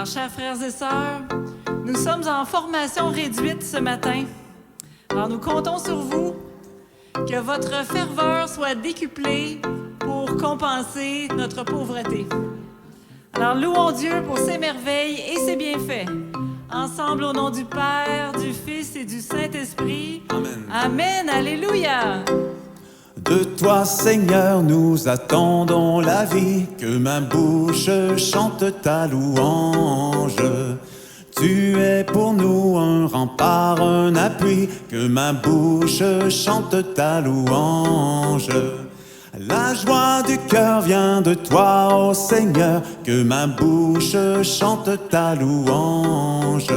Alors, chers frères et sœurs, nous sommes en formation réduite ce matin. Alors, nous comptons sur vous, que votre ferveur soit décuplée pour compenser notre pauvreté. Alors, louons Dieu pour ses merveilles et ses bienfaits. Ensemble, au nom du Père, du Fils et du Saint-Esprit. Amen. Amen. Alléluia. De toi, Seigneur, nous attendons la vie, que ma bouche chante ta louange. Tu es pour nous un rempart, un appui, que ma bouche chante ta louange. La joie du cœur vient de toi, ô Seigneur, que ma bouche chante ta louange.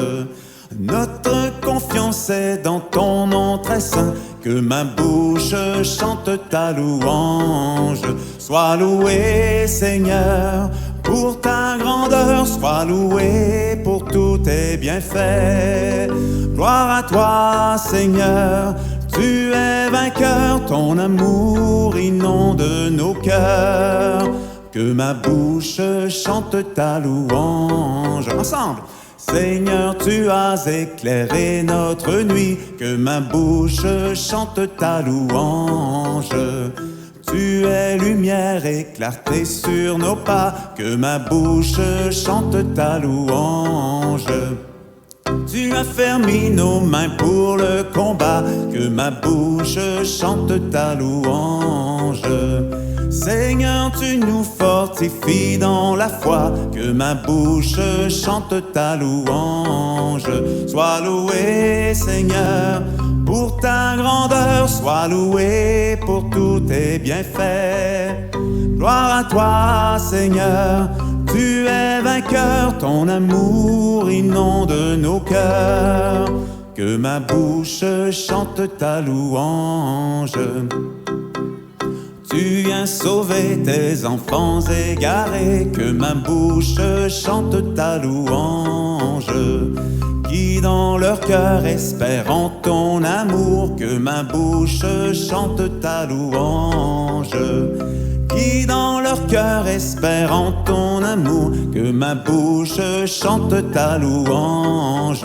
Notre confiance est dans ton nom très saint, que ma bouche chante ta louange. Sois loué, Seigneur, pour ta grandeur, sois loué pour tous tes bienfaits. Gloire à toi, Seigneur, tu es vainqueur, ton amour inonde nos cœurs. Que ma bouche chante ta louange. Ensemble! Seigneur, tu as éclairé notre nuit, que ma bouche chante ta louange. Tu es lumière et clarté sur nos pas, que ma bouche chante ta louange. Tu as fermé nos mains pour le combat, que ma bouche chante ta louange. Seigneur, tu nous fortifies dans la foi, que ma bouche chante ta louange. Sois loué, Seigneur, pour ta grandeur, sois loué pour tous tes bienfaits. Gloire à toi, Seigneur, tu es vainqueur, ton amour inonde nos cœurs. Que ma bouche chante ta louange. Tu viens sauver tes enfants égarés, que ma bouche chante ta louange. Qui dans leur cœur espèrent en ton amour, que ma bouche chante ta louange. Qui dans leur cœur espèrent en ton amour, que ma bouche chante ta louange.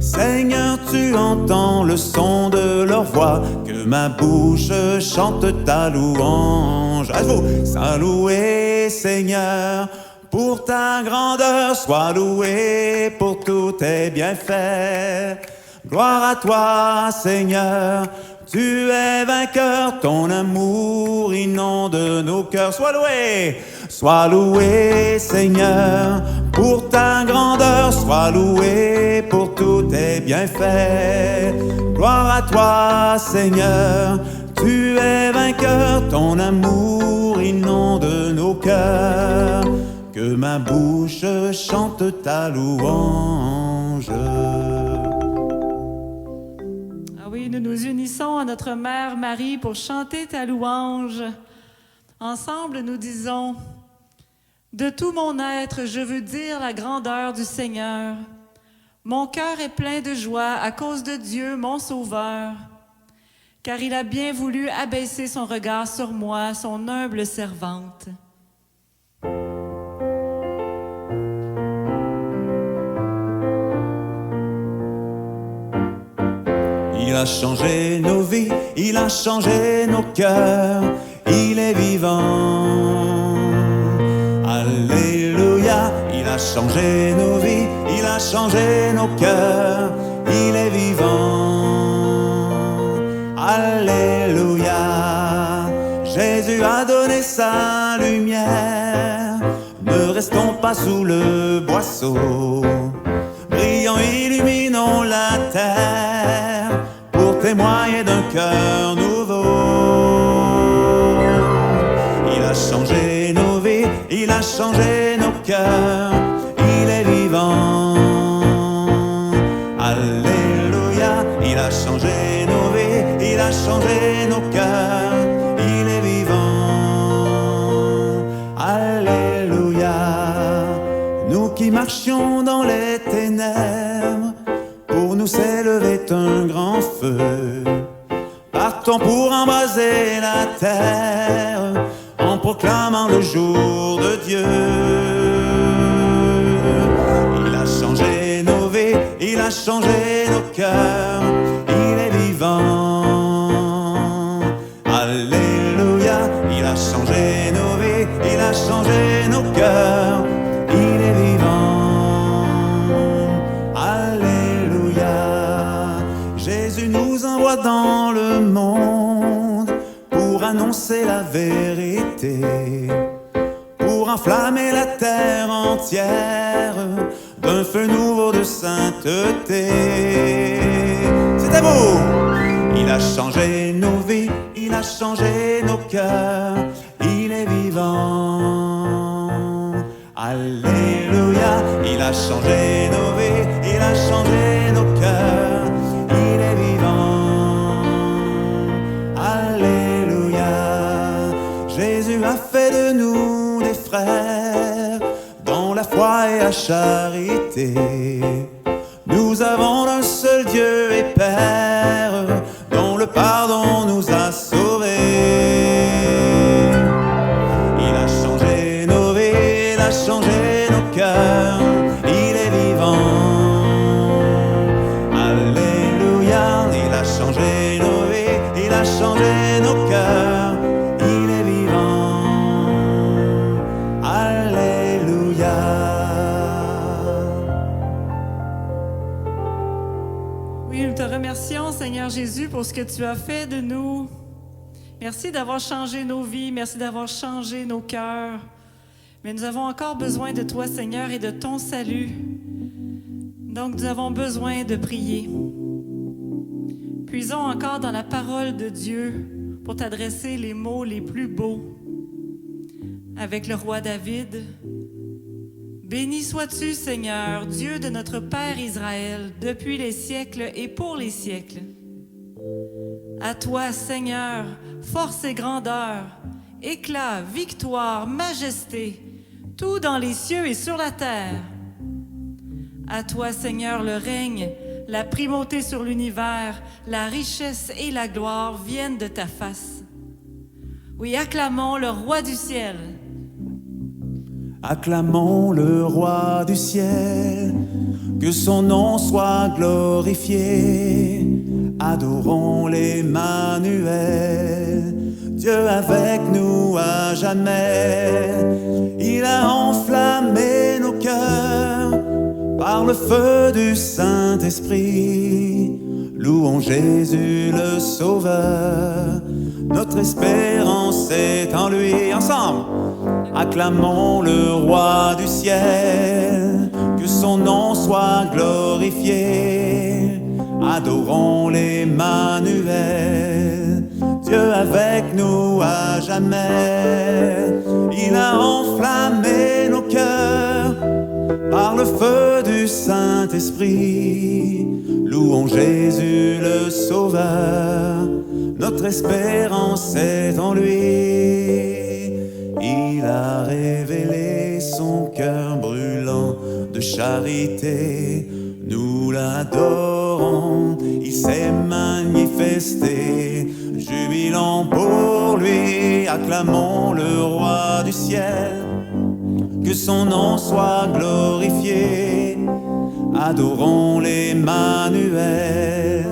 Seigneur, tu entends le son de leur voix, que ma bouche chante ta louange. À vous, sois loué, Seigneur, pour ta grandeur, sois loué pour tous tes bienfaits. Gloire à toi, Seigneur, tu es vainqueur, ton amour inonde nos cœurs. Sois loué, Seigneur, pour ta grandeur, sois loué pour tous tes bienfaits. Gloire à toi, Seigneur, tu es vainqueur, ton amour inonde nos cœurs. Que ma bouche chante ta louange. Nous nous unissons à notre Mère Marie pour chanter ta louange. Ensemble, nous disons: de tout mon être, je veux dire la grandeur du Seigneur. Mon cœur est plein de joie à cause de Dieu, mon Sauveur, car il a bien voulu abaisser son regard sur moi, son humble servante. Il a changé nos vies, il a changé nos cœurs, il est vivant. Alléluia, il a changé nos vies, il a changé nos cœurs, il est vivant. Alléluia, Jésus a donné sa lumière, ne restons pas sous le boisseau, brillons, illuminons la terre, témoigner d'un cœur nouveau. Il a changé nos vies, il a changé nos cœurs, il est vivant. Alléluia, il a changé nos vies, il a changé nos cœurs, il est vivant. Alléluia, nous qui marchions dans les ténèbres, pour nous s'est levé un grand feu. Partons pour embraser la terre, en proclamant le jour de Dieu. annoncer la vérité, pour enflammer la terre entière d'un feu nouveau de sainteté. C'était beau! Il a changé nos vies, il a changé nos cœurs, il est vivant. Alléluia, il a changé nos vies, il a changé nos cœurs, il est vivant. Alléluia, Jésus a fait de nous des frères dans la foi et la charité. Nous avons un seul Dieu et Père, dont le pardon nous a sauvés. Il a changé nos vies, il a changé nos cœurs, il est vivant. Alléluia, il a changé nos vies, il a changé nos cœurs, il est vivant. Alléluia. Oui, nous te remercions, Seigneur Jésus, pour ce que tu as fait de nous. Merci d'avoir changé nos vies, merci d'avoir changé nos cœurs. Mais nous avons encore besoin de toi, Seigneur, et de ton salut. Donc, nous avons besoin de prier. Puisons encore dans la parole de Dieu pour t'adresser les mots les plus beaux. Avec le roi David. Béni sois-tu, Seigneur, Dieu de notre Père Israël, depuis les siècles et pour les siècles. À toi, Seigneur, force et grandeur, éclat, victoire, majesté, tout dans les cieux et sur la terre. À toi, Seigneur, le règne, la primauté sur l'univers, la richesse et la gloire viennent de ta face. Oui, acclamons le roi du ciel. Acclamons le roi du ciel, que son nom soit glorifié. Adorons l'Emmanuel, Dieu avec nous à jamais. Il a enflammé nos cœurs par le feu du Saint-Esprit. Louons Jésus le Sauveur, notre espérance est en lui. Ensemble, acclamons le roi du ciel, que son nom soit glorifié. Adorons l'Emmanuel, Dieu avec nous à jamais. Il a enflammé nos cœurs par le feu du Saint-Esprit. Louons Jésus le Sauveur, notre espérance est en lui. Il a révélé son cœur brûlant de charité. Nous l'adorons, il s'est manifesté, jubilant pour lui, acclamons le roi du ciel, que son nom soit glorifié, adorons l'Emmanuel,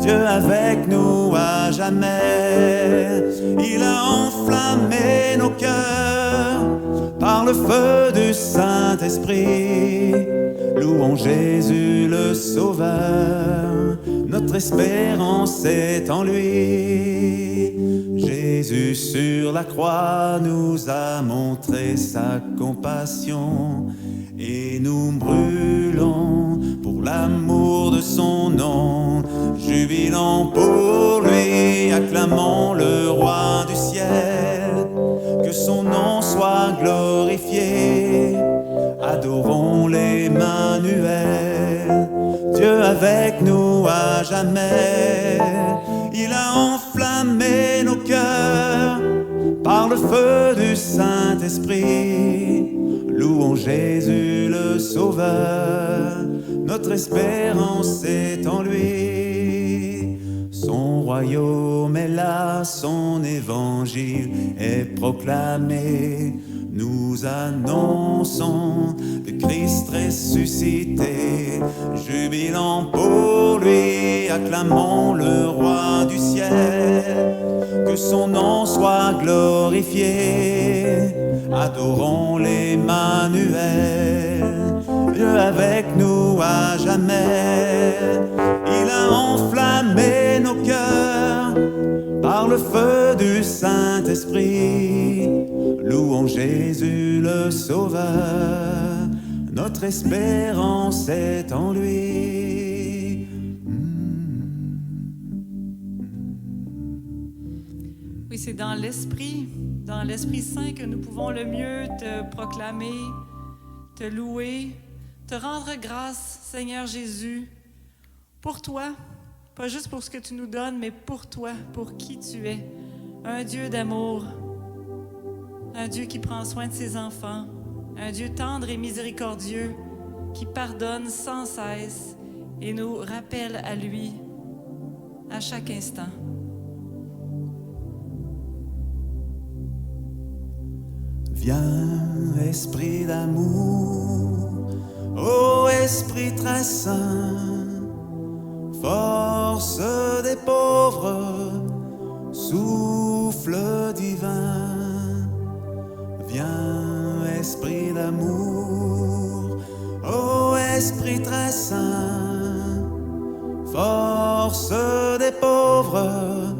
Dieu avec nous à jamais. Il a enflammé nos cœurs par le feu du Saint-Esprit. Louons Jésus le Sauveur, notre espérance est en lui. Jésus sur la croix nous a montré sa compassion et nous brûlons pour l'amour de son nom. Jubilant pour lui, acclamons le roi du ciel, que son nom soit glorifié. Adorons l'Emmanuel, Dieu avec nous à jamais. Il a enflammé nos cœurs par le feu du Saint-Esprit. Louons Jésus le Sauveur, notre espérance est en lui. Son royaume est là, son évangile est proclamé. Nous annonçons le Christ ressuscité, jubilant pour lui, acclamons le roi du ciel, que son nom soit glorifié, adorons l'Emmanuel, Dieu avec nous à jamais. Il a enflammé nos cœurs par le feu du Saint-Esprit. Saint-Esprit, louons Jésus le Sauveur, notre espérance est en lui. Oui, c'est dans l'Esprit Saint que nous pouvons le mieux te proclamer, te louer, te rendre grâce, Seigneur Jésus, pour toi, pas juste pour ce que tu nous donnes, mais pour toi, pour qui tu es, un Dieu d'amour, un Dieu qui prend soin de ses enfants, un Dieu tendre et miséricordieux qui pardonne sans cesse et nous rappelle à lui à chaque instant. Viens, Esprit d'amour, ô Esprit très saint, force des pauvres, souffle divin. Viens, Esprit d'amour, ô Esprit très saint, force des pauvres,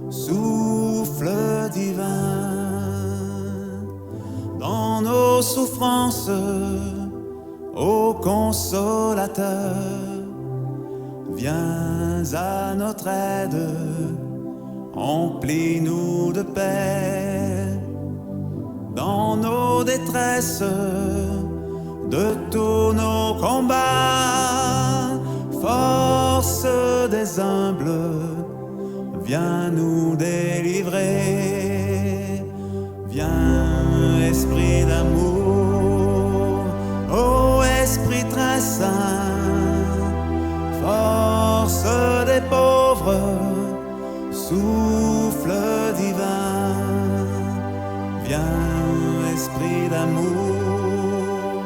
souffle divin. Dans nos souffrances, ô consolateur, viens à notre aide, emplis-nous de paix. Dans nos détresses, de tous nos combats, force des humbles, viens nous délivrer. Viens, Esprit d'amour, ô Esprit très saint, force des pauvres, souffle divin. Viens, Esprit d'amour,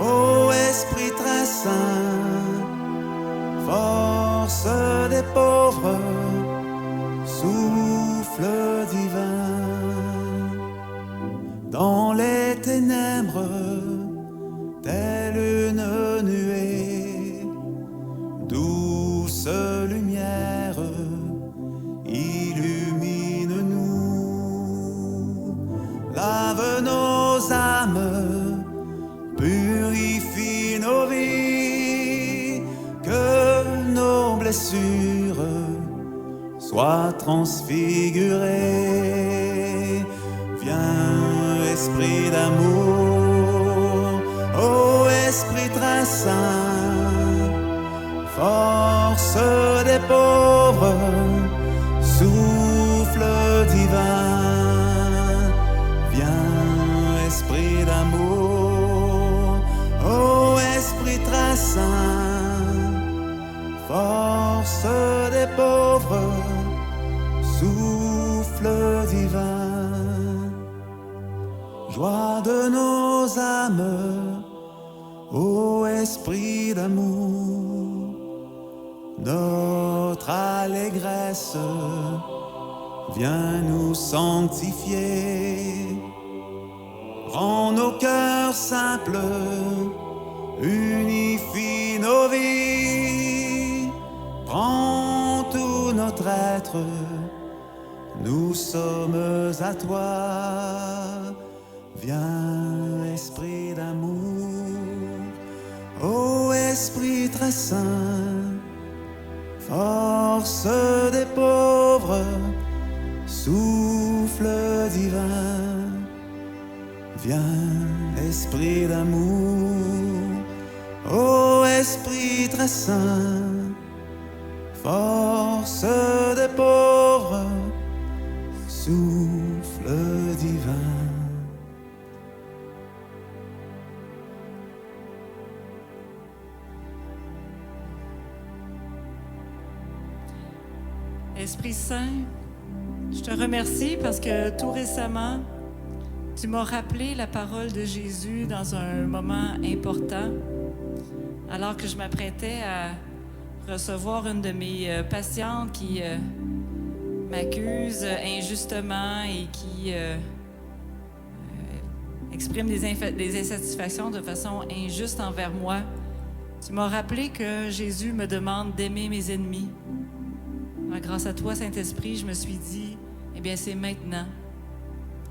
ô Esprit très saint, force des pauvres, souffle divin. Dans les ténèbres, telle une nuée, douce lumière, illumine-nous. Lave nos âmes, purifie nos vies, que nos blessures soient transfigurées. Viens, Esprit d'amour, ô Esprit très saint, force des pauvres, souffle divin. Viens, Esprit d'amour, ô Esprit très saint, force des pauvres, souffle divin. Joie de nos âmes, ô Esprit d'amour, notre allégresse, viens nous sanctifier. Rends nos cœurs simples, unifie nos vies. Prends tout notre être, nous sommes à toi. Viens, Esprit d'amour, ô Esprit très saint, force des pauvres, souffle divin. Viens, Esprit d'amour, ô Esprit très saint, force des pauvres, souffle divin. Esprit Saint, je te remercie parce que tout récemment, tu m'as rappelé la parole de Jésus dans un moment important, alors que je m'apprêtais à recevoir une de mes patientes qui m'accuse injustement et qui exprime des insatisfactions de façon injuste envers moi. Tu m'as rappelé que Jésus me demande d'aimer mes ennemis. Grâce à toi, Saint-Esprit, je me suis dit, eh bien, c'est maintenant.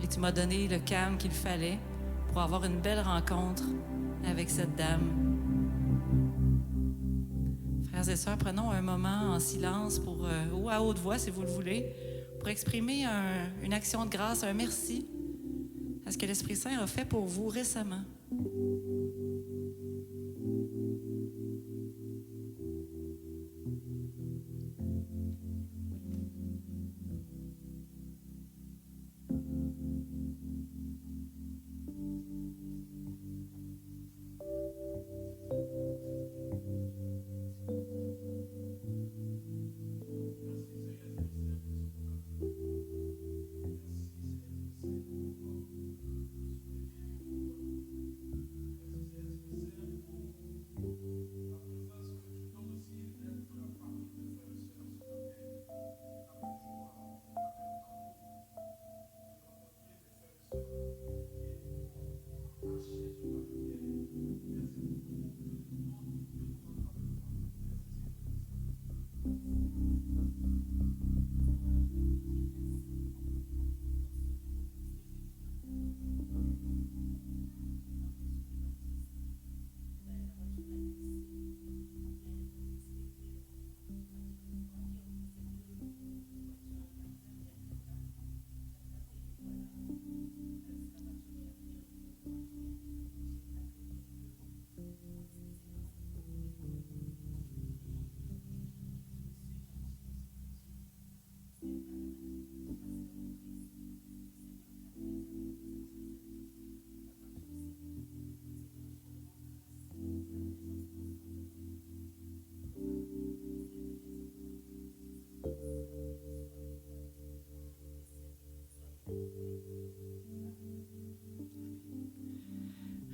Et tu m'as donné le calme qu'il fallait pour avoir une belle rencontre avec cette dame. Frères et sœurs, prenons un moment en silence ou à haute voix, si vous le voulez, pour exprimer une action de grâce, un merci à ce que l'Esprit Saint a fait pour vous récemment.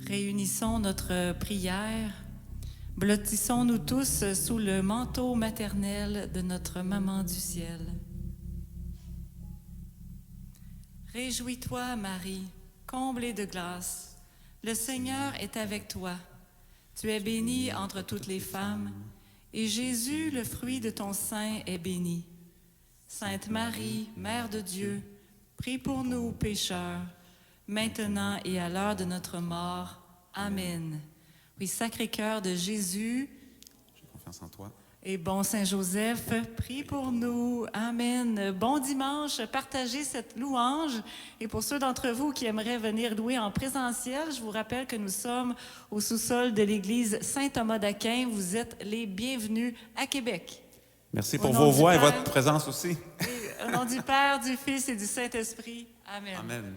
Réunissons notre prière, blottissons-nous tous sous le manteau maternel de notre Maman du ciel. Réjouis-toi, Marie, comblée de grâce. Le Seigneur est avec toi. Tu es bénie entre toutes les femmes, et Jésus, le fruit de ton sein, est béni. Sainte Marie, Mère de Dieu, prie pour nous pécheurs, maintenant et à l'heure de notre mort. Amen. Oui, Sacré-Cœur de Jésus, J'ai confiance en toi. et bon Saint-Joseph, prie pour nous. Amen. Bon dimanche, partagez cette louange. Et pour ceux d'entre vous qui aimeraient venir louer en présentiel, je vous rappelle que nous sommes au sous-sol de l'église Saint-Thomas d'Aquin. Vous êtes les bienvenus à Québec. Merci Au pour nom vos du voix et Père, votre présence aussi. et au nom du Père, du Fils et du Saint-Esprit. Amen. Amen.